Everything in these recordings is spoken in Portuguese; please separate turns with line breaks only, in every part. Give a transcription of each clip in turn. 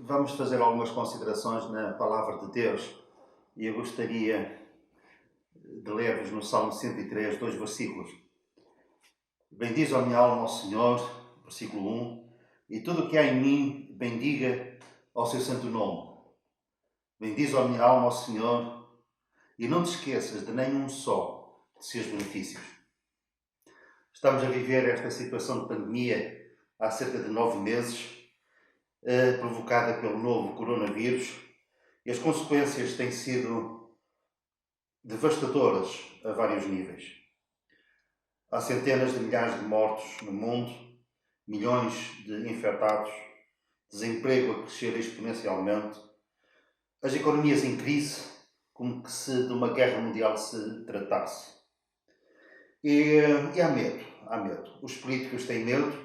vamos fazer algumas considerações na Palavra de Deus e eu gostaria de ler-vos no Salmo 103, 2 versículos. Bendize a minha alma ao Senhor, versículo 1, e tudo o que há em mim, bendiga ao seu santo nome. Bendize a minha alma ao Senhor e não te esqueças de nenhum só de seus benefícios. Estamos a viver esta situação de pandemia há cerca de 9 meses, provocada pelo novo coronavírus, e as consequências têm sido devastadoras a vários níveis. Há centenas de milhares de mortos no mundo, milhões de infectados, desemprego a crescer exponencialmente, as economias em crise, como se de uma guerra mundial se tratasse. E há medo. Os políticos têm medo,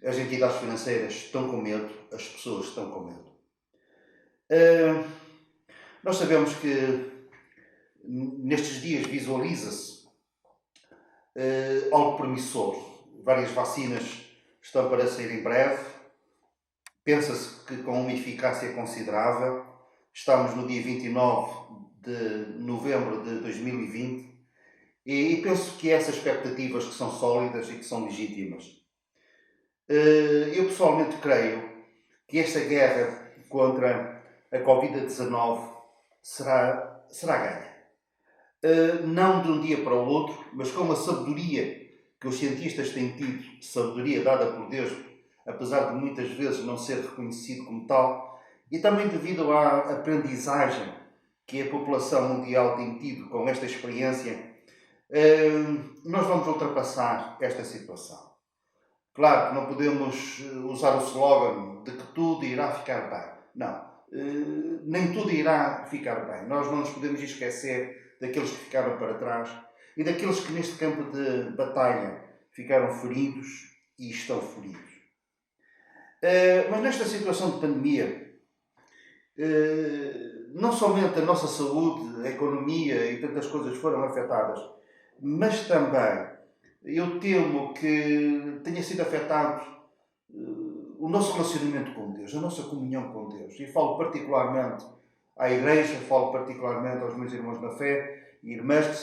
as entidades financeiras estão com medo, as pessoas estão com medo. Nós sabemos que nestes dias visualiza-se algo promissor. Várias vacinas estão para sair em breve. Pensa-se que com uma eficácia considerável. Estamos no dia 29 de novembro de 2020 e penso que essas expectativas que são sólidas e que são legítimas. Eu pessoalmente creio que esta guerra contra a Covid-19 será ganha. Não de um dia para o outro, mas com a sabedoria que os cientistas têm tido, sabedoria dada por Deus, apesar de muitas vezes não ser reconhecido como tal, e também devido à aprendizagem que a população mundial tem tido com esta experiência, nós vamos ultrapassar esta situação. Claro que não podemos usar o slogan de que tudo irá ficar bem. Não. Nem tudo irá ficar bem. Nós não nos podemos esquecer daqueles que ficaram para trás e daqueles que neste campo de batalha ficaram feridos e estão feridos. Mas nesta situação de pandemia, não somente a nossa saúde, a economia e tantas coisas foram afetadas, mas também eu temo que tenha sido afetado o nosso relacionamento com Deus, a nossa comunhão com Deus. E falo particularmente à Igreja, falo particularmente aos meus irmãos na fé e irmãs que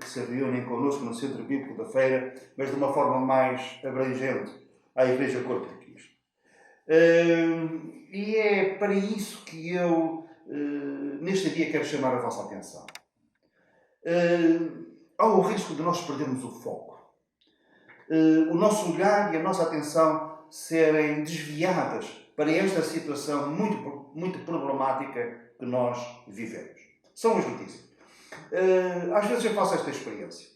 se reúnem connosco no Centro Bíblico da Feira, mas de uma forma mais abrangente, à Igreja Corpo de Cristo. E é para isso que eu, neste dia, quero chamar a vossa atenção. Há o risco de nós perdermos o foco. O nosso olhar e a nossa atenção serem desviadas para esta situação muito problemática que nós vivemos. São as notícias. Às vezes eu faço esta experiência.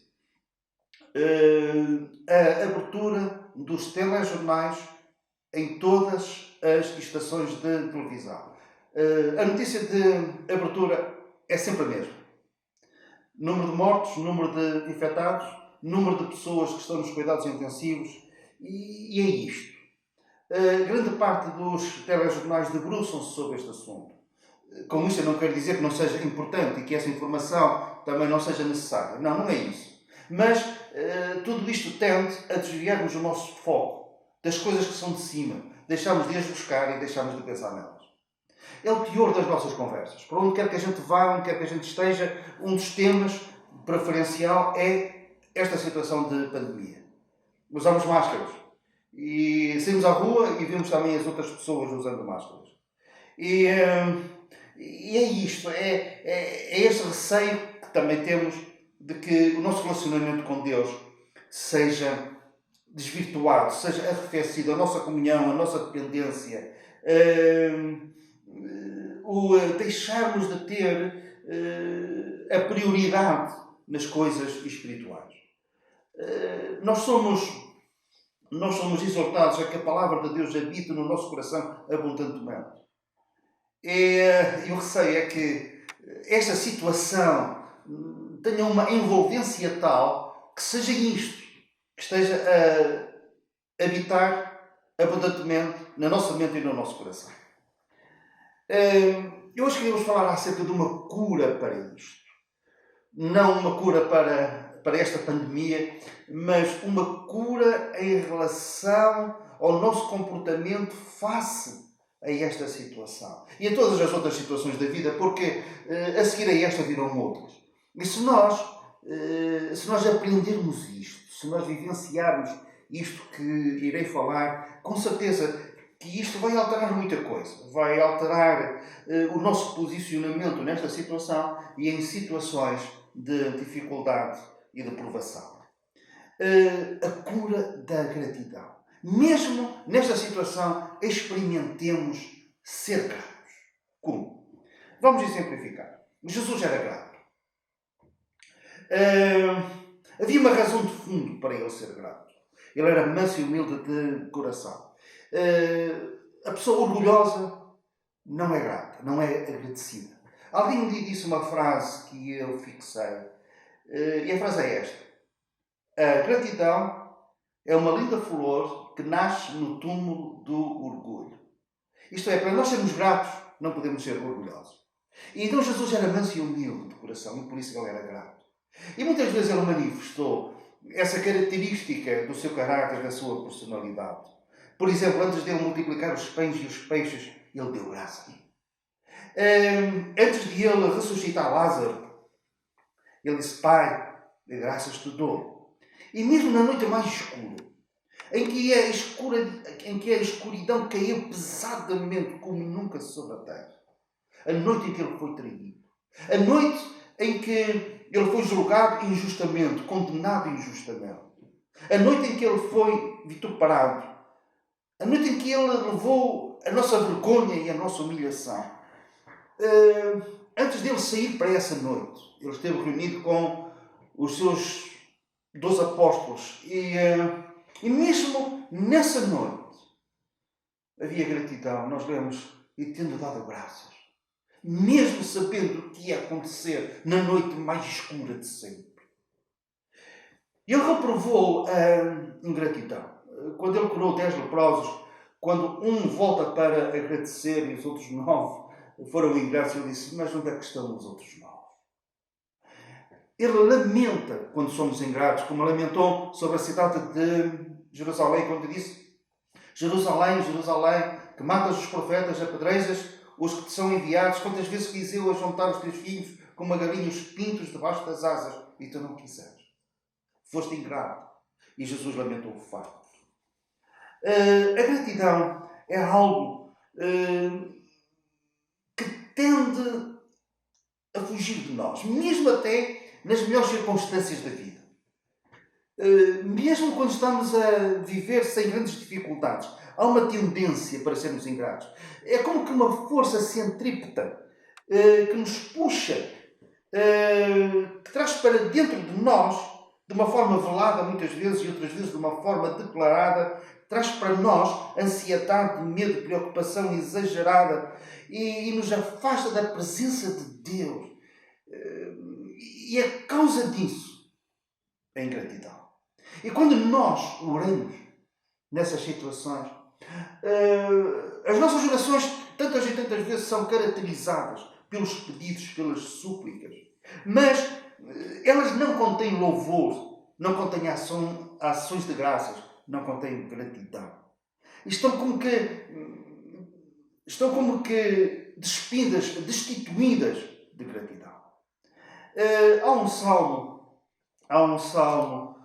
A abertura dos telejornais em todas as estações de televisão. A notícia de abertura é sempre a mesma. Número de mortos, número de infectados, número de pessoas que estão nos cuidados intensivos, e é isto. Grande parte dos telejornais debruçam-se sobre este assunto. Com isto eu não quero dizer que não seja importante e que essa informação também não seja necessária. Não é isso. Mas tudo isto tende a desviar-nos o nosso foco das coisas que são de cima. Deixamos de as buscar e deixamos de pensar nelas. É o teor das nossas conversas. Para onde quer que a gente vá, onde quer que a gente esteja, um dos temas preferencial é esta situação de pandemia. Usamos máscaras. E saímos à rua e vemos também as outras pessoas usando máscaras. E é isto. É este receio que também temos de que o nosso relacionamento com Deus seja desvirtuado, seja arrefecido, a nossa comunhão, a nossa dependência, o deixarmos de ter a prioridade nas coisas espirituais. Nós somos exortados a que a palavra de Deus habite no nosso coração abundantemente. E o receio é que esta situação tenha uma envolvência tal que seja isto, que esteja a habitar abundantemente na nossa mente e no nosso coração. Eu hoje queríamos falar acerca de uma cura para isto. Não uma cura para esta pandemia, mas uma cura em relação ao nosso comportamento face a esta situação e a todas as outras situações da vida, porque a seguir a esta virão outras. E se nós aprendermos isto, se nós vivenciarmos isto que irei falar, com certeza que isto vai alterar muita coisa. Vai alterar o nosso posicionamento nesta situação e em situações de dificuldade e de provação. A cura da gratidão. Mesmo nesta situação, experimentemos ser gratos. Como? Vamos exemplificar. Jesus era grato. Havia uma razão de fundo para ele ser grato. Ele era manso e humilde de coração. A pessoa orgulhosa não é grata, não é agradecida. Alguém me disse uma frase que eu fixei. E a frase é esta. A gratidão é uma linda flor que nasce no túmulo do orgulho. Isto é, para nós sermos gratos, não podemos ser orgulhosos. E então Jesus era manso e humilde de coração, e por isso ele era grato. E muitas vezes ele manifestou essa característica do seu caráter, da sua personalidade. Por exemplo, antes de ele multiplicar os pães e os peixes, ele deu graça. Antes de ele ressuscitar Lázaro, ele disse: Pai, de graças te dou. E mesmo na noite mais escura, em que a escuridão caiu pesadamente como nunca sobre a terra, a noite em que ele foi traído, a noite em que ele foi julgado injustamente, condenado injustamente, a noite em que ele foi vituperado, a noite em que ele levou a nossa vergonha e a nossa humilhação, antes dele sair para essa noite, ele esteve reunido com os seus 12 apóstolos e mesmo nessa noite havia gratidão. Nós lemos: e tendo dado graças, mesmo sabendo o que ia acontecer na noite mais escura de sempre. Ele reprovou a ingratidão. Quando ele curou 10 leprosos, quando um volta para agradecer e os outros 9 foram ingratos, ele disse: mas onde é que estão os outros 9? Ele lamenta quando somos ingratos, como lamentou sobre a cidade de Jerusalém, quando disse: Jerusalém, Jerusalém, que matas os profetas, apedrejas os que te são enviados, quantas vezes quis eu ajuntar os teus filhos como a galinha os pintos debaixo das asas, e tu não quiseste. Foste ingrato. E Jesus lamentou o facto. A gratidão é algo que tende a fugir de nós, mesmo até nas melhores circunstâncias da vida. Mesmo quando estamos a viver sem grandes dificuldades, há uma tendência para sermos ingratos. É como que uma força centrípeta que nos puxa, que traz para dentro de nós, de uma forma velada muitas vezes e outras vezes de uma forma declarada, traz para nós ansiedade, medo, preocupação exagerada e nos afasta da presença de Deus. E a causa disso é a ingratidão. E quando nós oramos nessas situações, as nossas orações tantas e tantas vezes são caracterizadas pelos pedidos, pelas súplicas, mas elas não contêm louvor, não contêm ações de graças, não contêm gratidão. Estão como que despidas, destituídas de gratidão. Há um salmo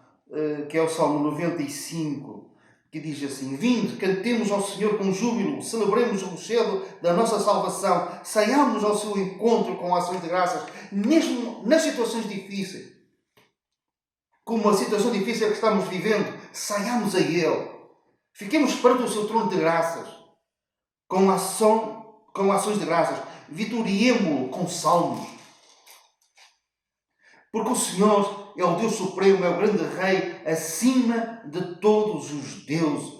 que é o Salmo 95, que diz assim: Vinde, cantemos ao Senhor com júbilo, celebremos o rochedo da nossa salvação, saiamos ao seu encontro com ações de graças, mesmo nas situações difíceis. Como a situação difícil que estamos vivendo, saiamos a Ele. Fiquemos perto do seu trono de graças, com ações de graças. Vitoriemo-lo com salmos. Porque o Senhor é o Deus Supremo, é o grande Rei, acima de todos os deuses.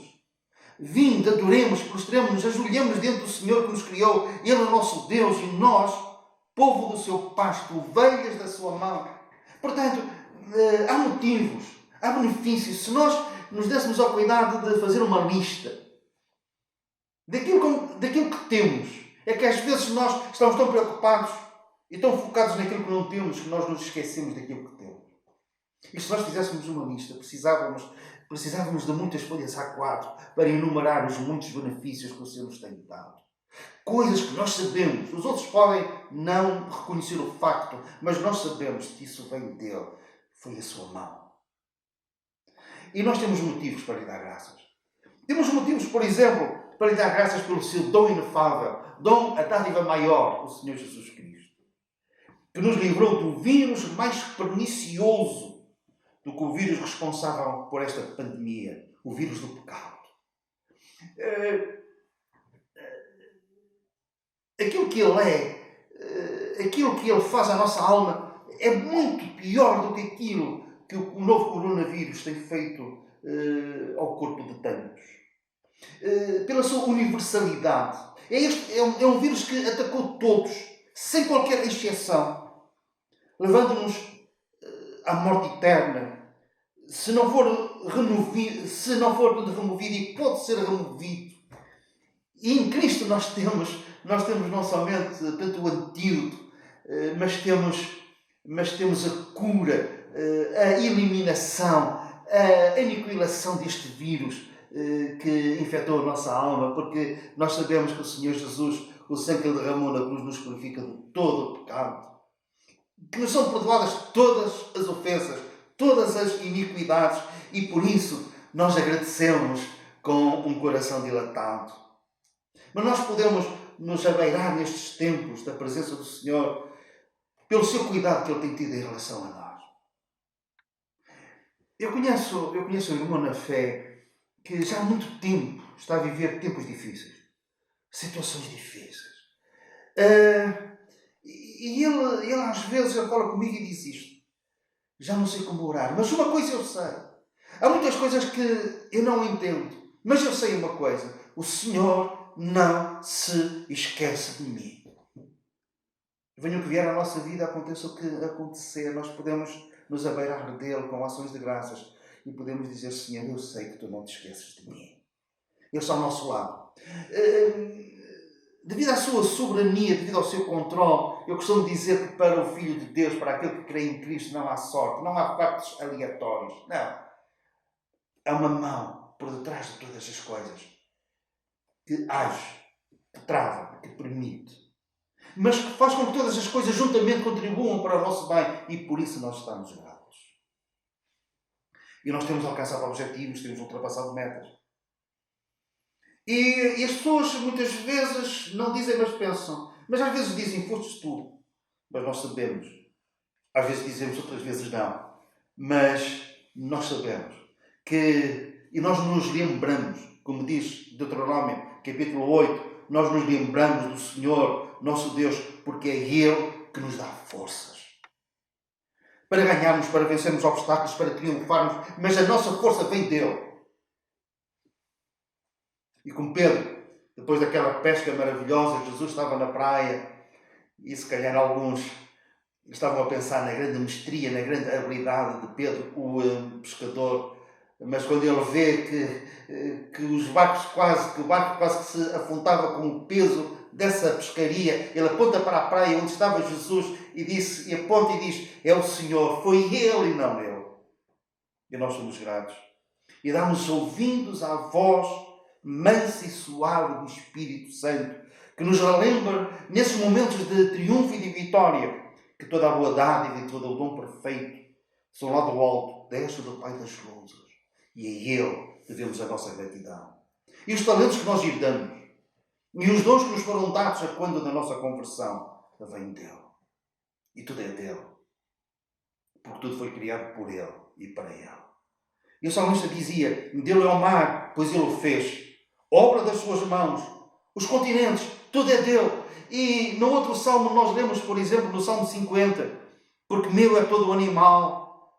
Vinde, adoremos, prostremos-nos, ajoelhemos diante do Senhor que nos criou. Ele é o nosso Deus e nós, povo do seu pasto, ovelhas da sua mão. Portanto, há motivos, há benefícios. Se nós nos dessemos ao cuidado de fazer uma lista daquilo que temos, é que às vezes nós estamos tão preocupados e tão focados naquilo que não temos que nós nos esquecemos daquilo que temos. E se nós fizéssemos uma lista, precisávamos de muitas folhas A4 para enumerar os muitos benefícios que o Senhor nos tem dado. Coisas que nós sabemos. Os outros podem não reconhecer o facto, mas nós sabemos que isso vem dele. Foi a sua mão. E nós temos motivos para lhe dar graças. Temos motivos, por exemplo, para lhe dar graças pelo seu dom inefável, dom, a dádiva maior, o Senhor Jesus Cristo, que nos livrou do vírus mais pernicioso do que o vírus responsável por esta pandemia, o vírus do pecado. Aquilo que ele é, aquilo que ele faz à nossa alma, é muito pior do que aquilo que o novo coronavírus tem feito ao corpo de tantos. Pela sua universalidade. É um vírus que atacou todos, sem qualquer exceção, levando-nos à morte eterna. Se não for removido, e pode ser removido. E em Cristo nós temos não somente tanto o antídoto, mas temos a cura, a eliminação, a aniquilação deste vírus que infectou a nossa alma, porque nós sabemos que o Senhor Jesus, o sangue que Ele derramou na cruz, nos purifica de todo o pecado, que nos são perdoadas todas as ofensas, todas as iniquidades, e por isso nós agradecemos com um coração dilatado. Mas nós podemos nos abeirar nestes tempos da presença do Senhor pelo seu cuidado que Ele tem tido em relação a nós. Eu conheço um irmão na fé que já há muito tempo está a viver tempos difíceis, situações difíceis. E ele às vezes fala comigo e diz isto: já não sei como orar, mas uma coisa eu sei. Há muitas coisas que eu não entendo, mas eu sei uma coisa: o Senhor não se esquece de mim. Venha o que vier à nossa vida, aconteça o que acontecer, nós podemos nos abeirar dele com ações de graças e podemos dizer: Senhor, eu sei que tu não te esqueces de mim. Ele está ao nosso lado. Devido à sua soberania, devido ao seu controle, eu costumo dizer que para o Filho de Deus, para aquele que crê em Cristo, não há sorte, não há factos aleatórios. Não. Há uma mão por detrás de todas as coisas que age, que trava, que permite, mas que faz com que todas as coisas juntamente contribuam para o nosso bem, e por isso nós estamos gratos. E nós temos alcançado objetivos, temos ultrapassado metas. E as pessoas muitas vezes não dizem, mas pensam. Mas às vezes dizem: fostes tu. Mas nós sabemos. Às vezes dizemos, outras vezes não. Mas nós sabemos que, e nós nos lembramos, como diz Deuteronômio, capítulo 8, nós nos lembramos do Senhor, nosso Deus, porque é Ele que nos dá forças. Para ganharmos, para vencermos obstáculos, para triunfarmos, mas a nossa força vem dEle. E como Pedro, depois daquela pesca maravilhosa, Jesus estava na praia e se calhar alguns estavam a pensar na grande mestria, na grande habilidade de Pedro, o pescador, mas quando ele vê que o barco quase que se afundava com o peso dessa pescaria, ele aponta para a praia onde estava Jesus e aponta e diz: é o Senhor, foi Ele e não eu. E nós somos gratos. E damos ouvidos à voz mansa e suave do Espírito Santo, que nos relembra, nesses momentos de triunfo e de vitória, que toda a boa dádiva e todo o dom perfeito são lá do alto, desce do Pai das luzes, e a Ele devemos a nossa gratidão. E os talentos que nós lhe damos, e os dons que nos foram dados a quando da nossa conversão, vêm dEle. E tudo é dEle. Porque tudo foi criado por Ele e para Ele. E o salmista dizia: dele é o mar, pois Ele o fez. Obra das suas mãos, os continentes, tudo é dele. E no outro salmo nós lemos, por exemplo, no Salmo 50, porque meu é todo o animal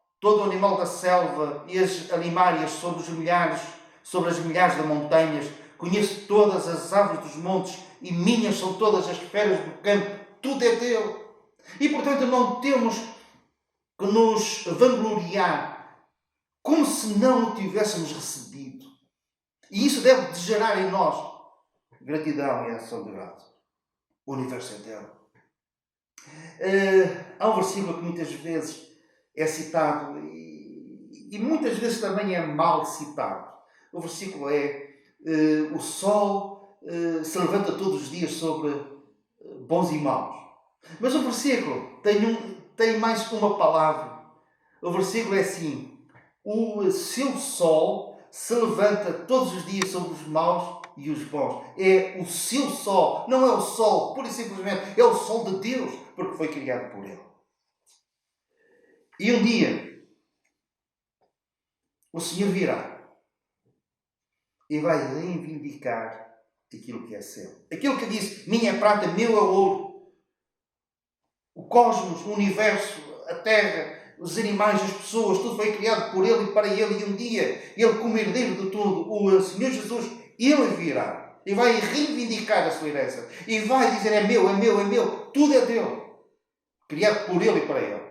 da selva e as alimárias sobre as milhares de montanhas. Conheço todas as aves dos montes e minhas são todas as feras do campo. Tudo é dele. E portanto não temos que nos vangloriar como se não o tivéssemos recebido. E isso deve gerar em nós gratidão e ação de graça. O universo é dele. Há um versículo que muitas vezes é citado e muitas vezes também é mal citado. O versículo é: o sol se levanta todos os dias sobre bons e maus. Mas o versículo tem mais uma palavra. O versículo é assim: o seu sol se levanta todos os dias sobre os maus e os bons. É o seu sol, não é o sol, pura e simplesmente, é o sol de Deus, porque foi criado por Ele. E um dia, o Senhor virá e vai reivindicar aquilo que é seu. Aquilo que disse: minha é prata, meu é ouro. O cosmos, o universo, a terra, os animais, as pessoas, tudo foi criado por Ele e para Ele. E um dia, Ele, como herdeiro de tudo, o Senhor Jesus, Ele virá e vai reivindicar a sua herança. E vai dizer: é meu, é meu, é meu. Tudo é dele. Criado por Ele e para Ele.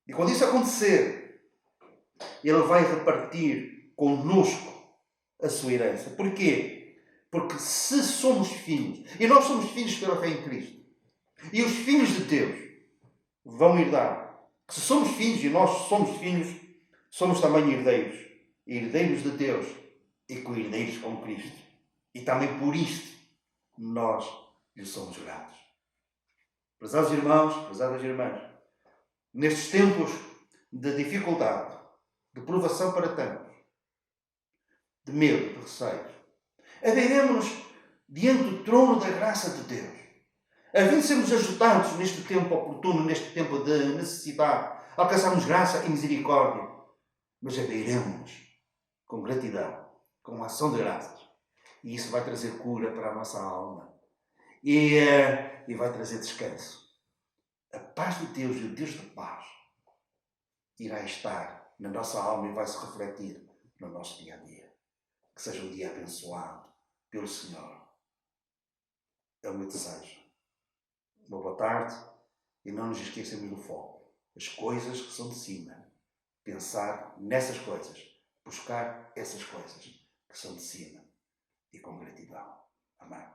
E quando isso acontecer, Ele vai repartir connosco a sua herança. Porquê? Porque se somos filhos, e nós somos filhos pela fé em Cristo, e os filhos de Deus vão herdar. Se somos filhos e nós somos filhos, somos também herdeiros. Herdeiros de Deus e co-herdeiros com Cristo. E também por isto nós lhe somos gratos. Prezados irmãos, prezadas irmãs, nestes tempos de dificuldade, de provação para tantos, de medo, de receio, adeiremos-nos diante do trono da graça de Deus, a fim de sermos ajudados neste tempo oportuno, neste tempo de necessidade, alcançarmos graça e misericórdia, mas adeiremos-nos com gratidão, com ação de graças. E isso vai trazer cura para a nossa alma. E vai trazer descanso. A paz de Deus e o Deus de paz irá estar na nossa alma e vai se refletir no nosso dia a dia. Que seja um dia abençoado pelo Senhor. É o meu desejo. Uma boa tarde e não nos esqueçamos do foco. As coisas que são de cima. Pensar nessas coisas. Buscar essas coisas que são de cima. E com gratidão. Amém.